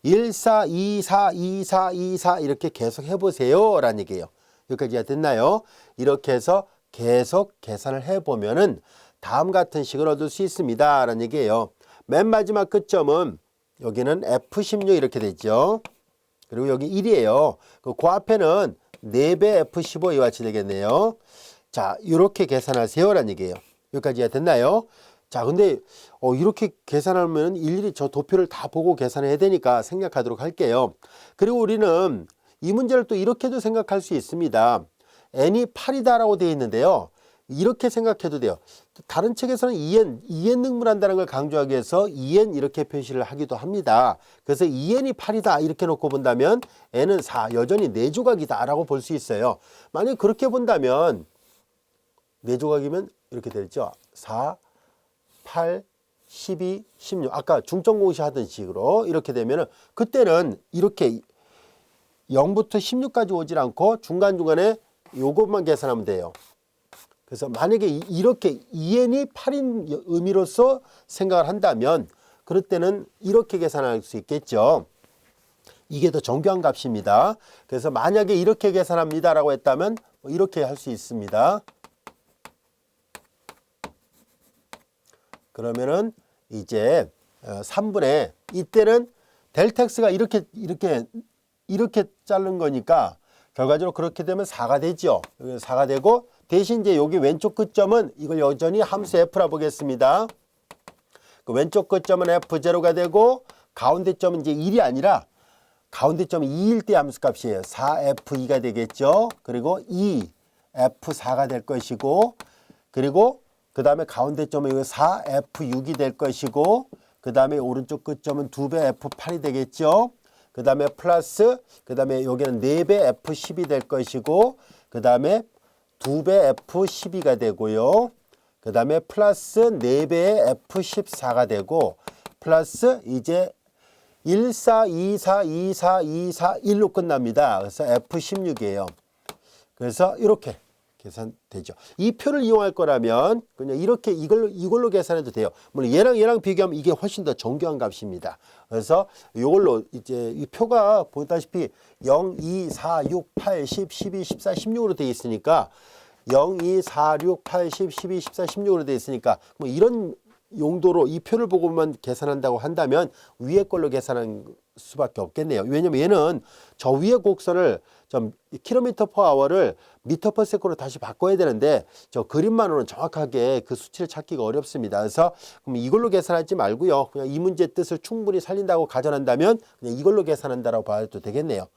1, 4, 2, 4, 2, 4, 2, 4 이렇게 계속 해보세요 라는 얘기예요. 여기까지 됐나요? 이렇게 해서 계속 계산을 해보면은 다음 같은 식을 얻을 수 있습니다 라는 얘기예요. 맨 마지막 끝점은 여기는 F16 이렇게 되죠. 그리고 여기 1이에요. 그 앞에는 4배 F15 이와 같이 되겠네요. 자, 이렇게 계산하세요 라는 얘기예요. 여기까지 됐나요? 자, 근데 이렇게 계산하면 일일이 저 도표를 다 보고 계산해야 되니까 생략하도록 할게요. 그리고 우리는 이 문제를 또 이렇게도 생각할 수 있습니다. n이 8이다 라고 되어 있는데요. 이렇게 생각해도 돼요. 다른 책에서는 2n 능분한다는 걸 강조하기 위해서 2n 이렇게 표시를 하기도 합니다. 그래서 2n이 8이다 이렇게 놓고 본다면 n은 4, 여전히 4조각이다 라고 볼 수 있어요. 만약 그렇게 본다면 4조각이면 이렇게 되죠. 4, 8, 12, 16 아까 중점공시 하던 식으로 이렇게 되면은 그때는 이렇게 0부터 16까지 오질 않고 중간중간에 요것만 계산하면 돼요. 그래서 만약에 이렇게 2n이 8인 의미로서 생각을 한다면 그럴 때는 이렇게 계산할 수 있겠죠. 이게 더 정교한 값입니다. 그래서 만약에 이렇게 계산합니다 라고 했다면 이렇게 할 수 있습니다. 그러면은 이제 3분의 이때는 델타 x가 이렇게 자른 거니까 결과적으로 그렇게 되면 4가 되죠. 4가 되고 대신 이제 여기 왼쪽 끝점은 이걸 여전히 함수 F라 보겠습니다. 그 왼쪽 끝점은 F0가 되고 가운데 점은 이제 1이 아니라 가운데 점이 2일 때 함수값이에요. 4F2가 되겠죠. 그리고 2F4가 될 것이고 그리고 그 다음에 가운데 점은 4F6이 될 것이고 그 다음에 오른쪽 끝점은 2배 F8이 되겠죠. 그 다음에 플러스 그 다음에 여기는 4배 F10이 될 것이고 그 다음에 2배 F12가 되고요. 그 다음에 플러스 4배의 F14가 되고 플러스 이제 1, 4, 2, 4, 2, 4, 2, 4, 1로 끝납니다. 그래서 F16이에요. 그래서 이렇게 계산되죠. 이 표를 이용할 거라면 그냥 이렇게 이걸로 계산해도 돼요. 물론 얘랑 비교하면 이게 훨씬 더 정교한 값입니다. 그래서 이걸로 이제 이 표가 보다시피 0, 2, 4, 6, 8, 10, 12, 14, 16으로 되어 있으니까 0, 2, 4, 6, 8, 10, 12, 14, 16으로 되어 있으니까 뭐 이런 용도로 이 표를 보고만 계산한다고 한다면 위에 걸로 계산한 수밖에 없겠네요. 왜냐면 얘는 저 위에 곡선을 좀 킬로미터 퍼 아워를 미터 퍼 세컨으로 다시 바꿔야 되는데 저 그림만으로는 정확하게 그 수치를 찾기가 어렵습니다. 그래서 그럼 이걸로 계산하지 말고요. 그냥 이 문제 뜻을 충분히 살린다고 가정한다면 그냥 이걸로 계산한다라고 봐도 되겠네요.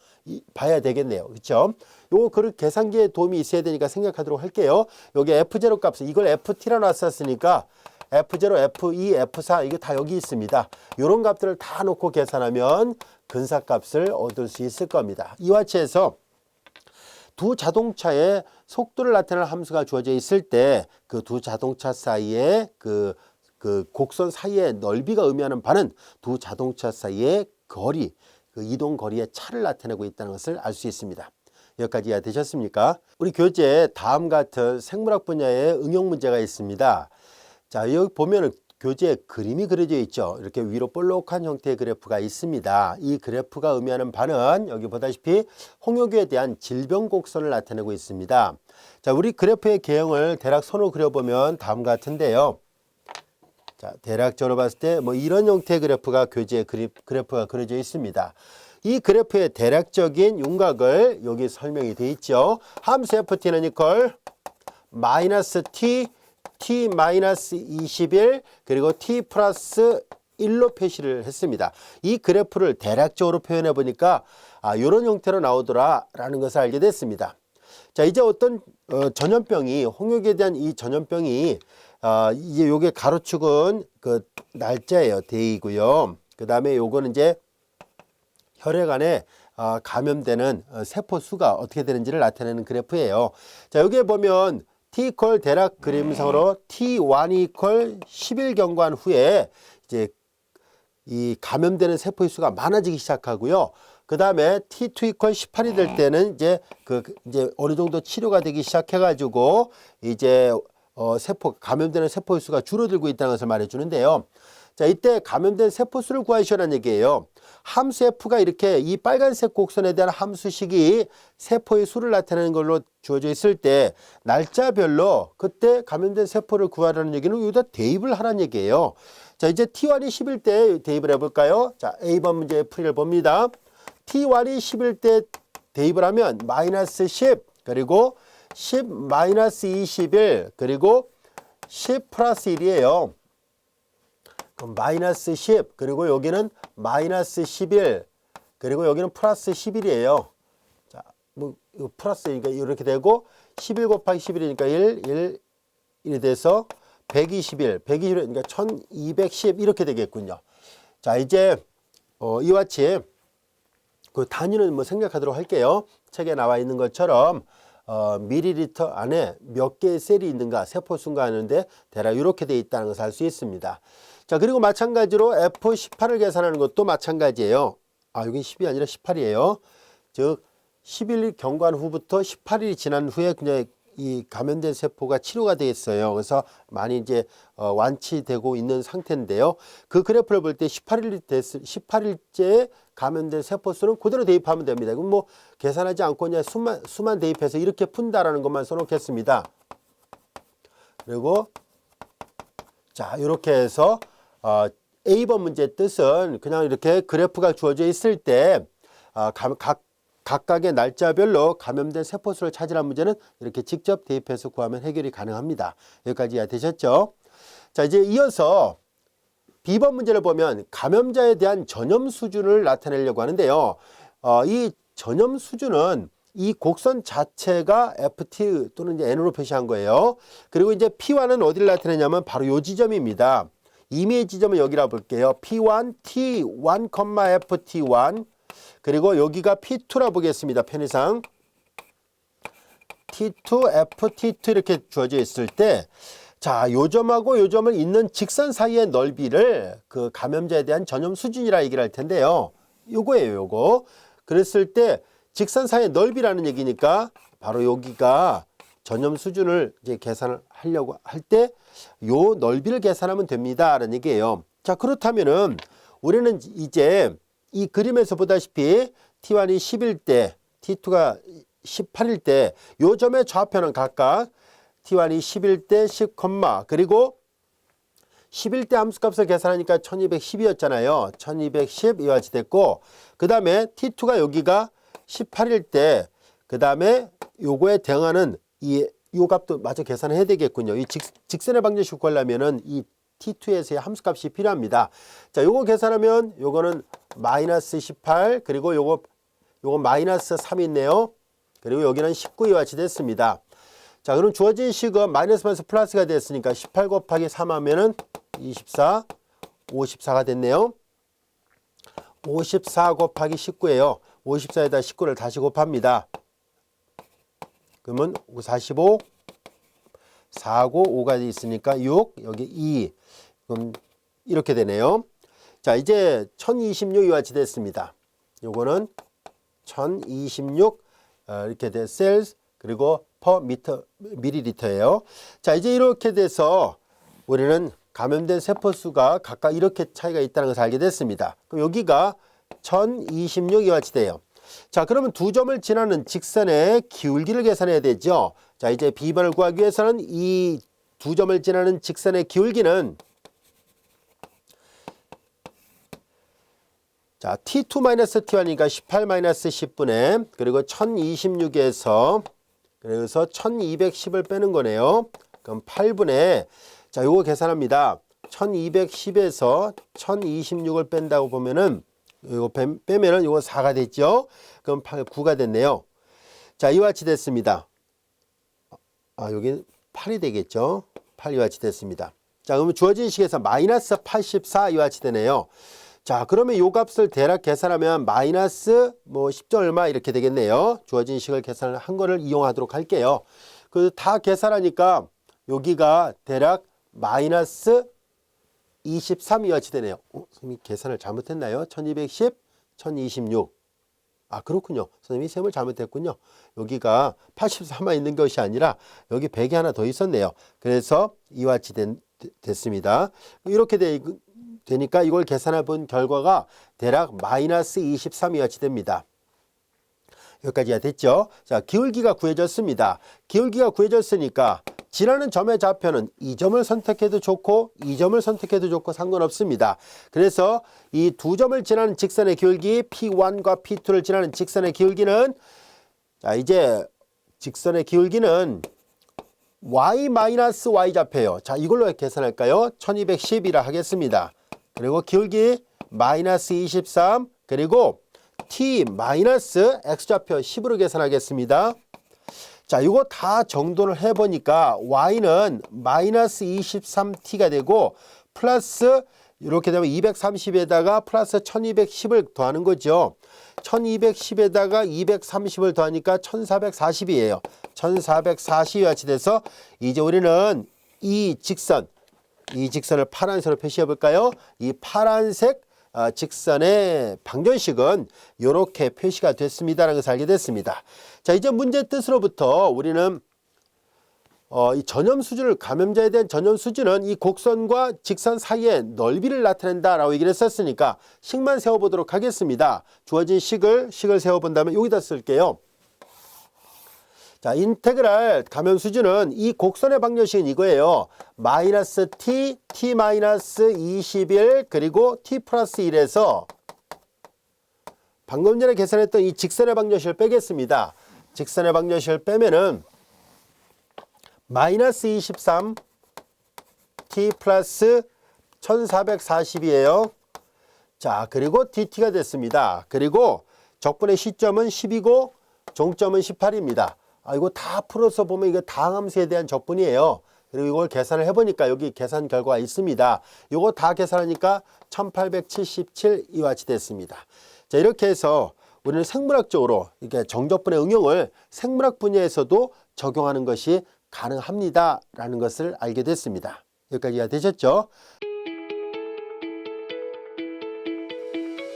봐야 되겠네요. 그렇죠? 요거 그 계산기에 도움이 있어야 되니까 생각하도록 할게요. 여기 F0 값을 이걸 FT라 놨었으니까 F0, F2, F4 이게 다 여기 있습니다. 이런 값들을 다 놓고 계산하면 근사값을 얻을 수 있을 겁니다. 이와 같이해서 두 자동차의 속도를 나타내는 함수가 주어져 있을 때 그 두 자동차 사이에 그 곡선 사이의 넓이가 의미하는 바는 두 자동차 사이의 거리, 그 이동 거리의 차를 나타내고 있다는 것을 알 수 있습니다. 여기까지 이해되셨습니까? 우리 교재에 다음 같은 생물학 분야의 응용 문제가 있습니다. 자, 여기 보면은 교재에 그림이 그려져 있죠. 이렇게 위로 볼록한 형태의 그래프가 있습니다. 이 그래프가 의미하는 바는 여기 보다시피 홍역에 대한 질병 곡선을 나타내고 있습니다. 자, 우리 그래프의 개형을 대략 손으로 그려보면 다음 같은데요. 자, 대략적으로 봤을 때 뭐 이런 형태의 그래프가 교재에 그래프가 그려져 있습니다. 이 그래프의 대략적인 윤곽을 여기 설명이 되어 있죠. 함수 ft는 이퀄 마이너스 t-21 그리고 t 플러스 1로 표시를 했습니다. 이 그래프를 대략적으로 표현해 보니까 이런 형태로 나오더라 라는 것을 알게 됐습니다. 자, 이제 어떤 전염병이 홍역에 대한 이 전염병이 이제 요게 가로축은 그 날짜예요. 데이고요. 그 다음에 요거는 이제 혈액 안에 감염되는 세포 수가 어떻게 되는지를 나타내는 그래프예요. 자, 여기에 보면 T 이퀄 대략 그림상으로 T1 이퀄 10일 경과한 후에 이제 이 감염되는 세포의 수가 많아지기 시작하고요. 그 다음에 T2 이퀄 18이 될 때는 이제 이제 어느 정도 치료가 되기 시작해가지고 이제 감염되는 세포의 수가 줄어들고 있다는 것을 말해주는데요. 자, 이때 감염된 세포 수를 구하시라는 얘기예요. 함수 F가 이렇게 이 빨간색 곡선에 대한 함수식이 세포의 수를 나타내는 걸로 주어져 있을 때 날짜별로 그때 감염된 세포를 구하라는 얘기는 여기다 대입을 하라는 얘기예요. 자, 이제 T1이 10일 때 대입을 해볼까요? 자, A번 문제의 풀이를 봅니다. T1이 10일 때 대입을 하면 마이너스 10 그리고 10 마이너스 21 그리고 10 플러스 1이에요. 그럼 마이너스 10 그리고 여기는 마이너스 11 그리고 여기는 플러스 11이에요. 자, 뭐 이거 플러스니까 이렇게 되고 11 곱하기 11이니까 1이 돼서 121 그러니까 1210 이렇게 되겠군요. 자, 이제 이와 같이 그 단위는 뭐 생략하도록 할게요. 책에 나와 있는 것처럼 밀리리터 안에 몇 개의 셀이 있는가 세포 수가 하는데 대략 이렇게 돼 있다는 것을 알 수 있습니다. 자, 그리고 마찬가지로 F18을 계산하는 것도 마찬가지예요. 여기 10이 아니라 18이에요. 즉 10일 경과한 후부터 18일이 지난 후에 그냥 이 감염된 세포가 치료가 되겠어요. 그래서 많이 이제 완치되고 있는 상태인데요. 그 그래프를 볼 때 18일째 감염된 세포 수는 그대로 대입하면 됩니다. 그럼 뭐 계산하지 않고 그냥 수만 대입해서 이렇게 푼다라는 것만 써놓겠습니다. 그리고 자, 이렇게 해서 A번 문제의 뜻은 그냥 이렇게 그래프가 주어져 있을 때 각각의 날짜별로 감염된 세포수를 찾으라는 문제는 이렇게 직접 대입해서 구하면 해결이 가능합니다. 여기까지 이해되셨죠? 자, 이제 이어서 B번 문제를 보면 감염자에 대한 전염 수준을 나타내려고 하는데요. 이 전염 수준은 이 곡선 자체가 FT 또는 이제 N으로 표시한 거예요. 그리고 이제 P1은 어디를 나타내냐면 바로 이 지점입니다. 임의의 지점은 여기라 볼게요. P1, T1, FT1 그리고 여기가 P2라 보겠습니다. 편의상 T2, FT2 이렇게 주어져 있을 때 자, 요 점하고 요 점을 잇는 직선 사이의 넓이를 그 감염자에 대한 전염 수준이라 얘기를 할 텐데요. 요거예요, 요거. 그랬을 때 직선 사이의 넓이라는 얘기니까 바로 여기가 전염 수준을 이제 계산을 하려고 할 때 요 넓이를 계산하면 됩니다. 라는 얘기예요. 자, 그렇다면은 우리는 이제 이 그림에서 보다시피 T1이 10일 때, T2가 18일 때 요 점의 좌표는 각각 T1이 11 때 10, 그리고 11 때 함수값을 계산하니까 1210이었잖아요. 1210 이와 같이 됐고 그 다음에 T2가 여기가 18일 때 그 다음에 요거에 대응하는 요 값도 마저 계산해야 되겠군요. 이 직선의 방정식 구하려면은 이 T2에서의 함수값이 필요합니다. 자, 요거 계산하면 요거는 마이너스 18 그리고 요거 마이너스 3이 있네요. 그리고 여기는 19 이와 같이 됐습니다. 자, 그럼 주어진 식은 마이너스 플러스가 됐으니까 18 곱하기 3 하면은 24, 54가 됐네요. 54 곱하기 19예요. 54에다 19를 다시 곱합니다. 그러면 45, 4고 5가 있으니까 6, 여기 2. 그럼 이렇게 되네요. 자, 이제 1026 이와 같이 됐습니다. 요거는 1026 이렇게 돼 셀스 그리고 퍼 밀리리터예요. 자, 이제 이렇게 돼서 우리는 감염된 세포 수가 각각 이렇게 차이가 있다는 것을 알게 됐습니다. 그럼 여기가 1026 이와 같이 돼요. 자, 그러면 두 점을 지나는 직선의 기울기를 계산해야 되죠. 자, 이제 B번을 구하기 위해서는 이 두 점을 지나는 직선의 기울기는 자, T2-T1이니까 18-10분의 그리고 1026에서 그래서 1210을 빼는 거네요. 그럼 8분의 자, 요거 계산합니다. 1210에서 1026을 뺀다고 보면은 이거 빼면은 이거 4가 됐죠. 그럼 9가 됐네요. 자, 이와 같이 됐습니다. 여기 8이 되겠죠. 8 이와 같이 됐습니다. 자, 그러면 주어진 식에서 마이너스 84 이와 같이 되네요. 자, 그러면 요 값을 대략 계산하면 마이너스 뭐 10점 얼마 이렇게 되겠네요. 주어진 식을 계산을 한 거를 이용하도록 할게요. 그 다 계산하니까 여기가 대략 마이너스 23이어치 되네요. 선생님이 계산을 잘못했나요? 1210, 1026. 아, 그렇군요. 선생님이 셈을 잘못했군요. 여기가 83만 있는 것이 아니라 여기 100이 하나 더 있었네요. 그래서 이와 같이 됐습니다. 이렇게 되니까 이걸 계산해 본 결과가 대략 마이너스 23이어치 됩니다. 여기까지가 됐죠. 자, 기울기가 구해졌습니다. 기울기가 구해졌으니까 지나는 점의 좌표는 이 점을 선택해도 좋고 이 점을 선택해도 좋고 상관없습니다. 그래서 이 두 점을 지나는 직선의 기울기 P1과 P2를 지나는 직선의 기울기는, 자, 이제 직선의 기울기는 y-y 좌표예요. 자, 이걸로 계산할까요? 1210이라 하겠습니다. 그리고 기울기 마이너스 23, 그리고 t 마이너스 x좌표 10으로 계산하겠습니다. 자, 이거 다 정돈을 해보니까 y는 마이너스 23t가 되고 플러스 이렇게 되면 230에다가 플러스 1210을 더하는 거죠. 1210에다가 230을 더하니까 1440이에요. 1440이 같이 돼서 이제 우리는 이 직선을 파란색으로 표시해 볼까요? 이 파란색 직선의 방정식은 이렇게 표시가 됐습니다라는 것을 알게 됐습니다. 자, 이제 문제 뜻으로부터 우리는 이 전염수준을, 감염자에 대한 전염수준은 이 곡선과 직선 사이의 넓이를 나타낸다라고 얘기를 했었으니까 식만 세워보도록 하겠습니다. 주어진 식을 세워본다면 여기다 쓸게요. 자, 인테그랄 감염수준은 이 곡선의 방정식은 이거예요. 마이너스 t, t 마이너스 21, 그리고 t 플러스 1에서 방금 전에 계산했던 이 직선의 방정식을 빼겠습니다. 직선의 방정식을 빼면은 마이너스 23, t 플러스 1440이에요. 자, 그리고 dt가 됐습니다. 그리고 적분의 시점은 10이고 종점은 18입니다. 이거 다 풀어서 보면 이거 다항함수에 대한 적분이에요. 그리고 이걸 계산을 해보니까 여기 계산 결과가 있습니다. 이거 다 계산하니까 1877 이와 같이 됐습니다. 자, 이렇게 해서 우리는 생물학적으로 이렇게 정적분의 응용을 생물학 분야에서도 적용하는 것이 가능합니다라는 것을 알게 됐습니다. 여기까지가 되셨죠?